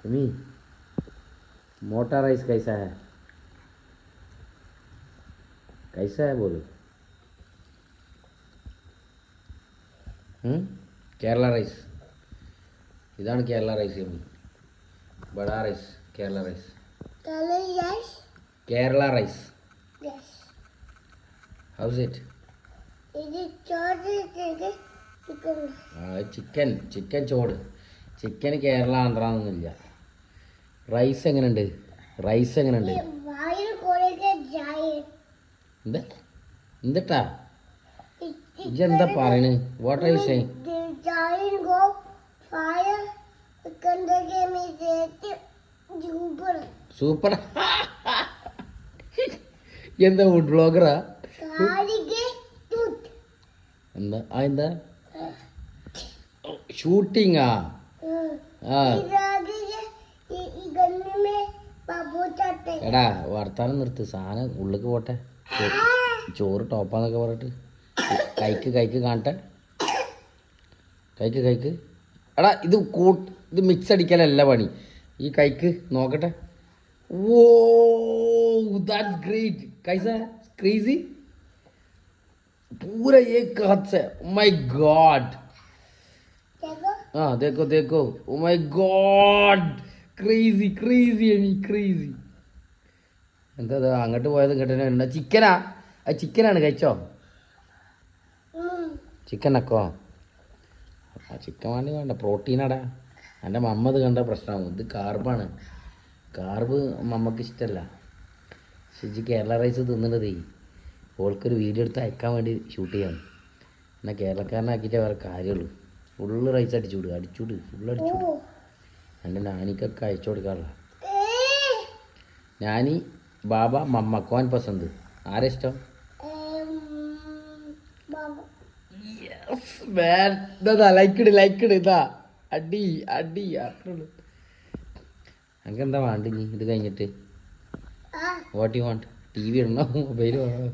Mummy मोटा rice कैसा है बोलो. കേരള റൈസ് ഇതാണ് കേരള റൈസ് മമ്മി. ബടാ rice Kerala rice. Kerala rice. How's it? Chicken ചോട്. ചിക്കൻ കേരള ആന്ധ്രാന്നൊന്നുമില്ല. റൈസ് എങ്ങനെയുണ്ട്? റൈസ് എങ്ങനെയുണ്ട്? എന്താ എന്തട്ടാ ഇജെന്താ പറയണ്? What are you saying? Super. എന്താ ഫുഡ് ബ്ലോഗറാ? എന്താ എന്താ ഷൂട്ടിങ്ങാ? എടാ വർത്താനം നിർത്ത്. സാധനം ഉള്ളിക്ക് പോട്ടെ. ചോറ് ടോപ്പാന്നൊക്കെ പറഞ്ഞിട്ട് കൈക്ക് കാണട്ടെ. കൈക്ക് എടാ ഇത് മിക്സ് അടിക്കലല്ല പണി. ഈ കൈക്ക് നോക്കട്ടെ. Oh that's great. कैसा है? क्रेजी पूरा एक हाथ से. My god. हाँ देखो. Oh my god. Crazy crazy. എന്താ അങ്ങോട്ട് പോയത് കേട്ടോ. ചിക്കനാ? ചിക്കനാണ്. കഴിച്ചോ? ചിക്കൻ നക്കോ? ചിക്കൻ വേണ്ട പ്രോട്ടീനാടാ. എൻ്റെ മമ്മത് കണ്ട പ്രശ്നമാകും. ഇത് കാർബാണ്. കാർബ് മമ്മക്ക് ഇഷ്ടമല്ല. ശരി കേരള റൈസ് തിന്നണതേ ഓൾക്കൊരു വീഡിയോ എടുത്ത് അയക്കാൻ വേണ്ടി ഷൂട്ട് ചെയ്യാം. എന്നാൽ കേരളക്കാരനാക്കിയിട്ടേ വേറെ കാര്യമുള്ളൂ. ഫുള്ള് റൈസ് അടിച്ചുവിട് ഫുള്ള് അടിച്ചുവിട്. എൻ്റെ നാനിക്കൊക്കെ അയച്ചു കൊടുക്കാറില്ല. നാനി ബാബ മമ്മ കോൻ പസന്ത്. ആരാ ഇഷ്ടം? ലൈക്കിട് ഇതാ അടി അത്രയുള്ളൂ. എനിക്ക് എന്താ വേണ്ട ഇനി ഇത് കഴിഞ്ഞിട്ട്? What you want? TV ഇടണോ? മൊബൈൽ വേണോ?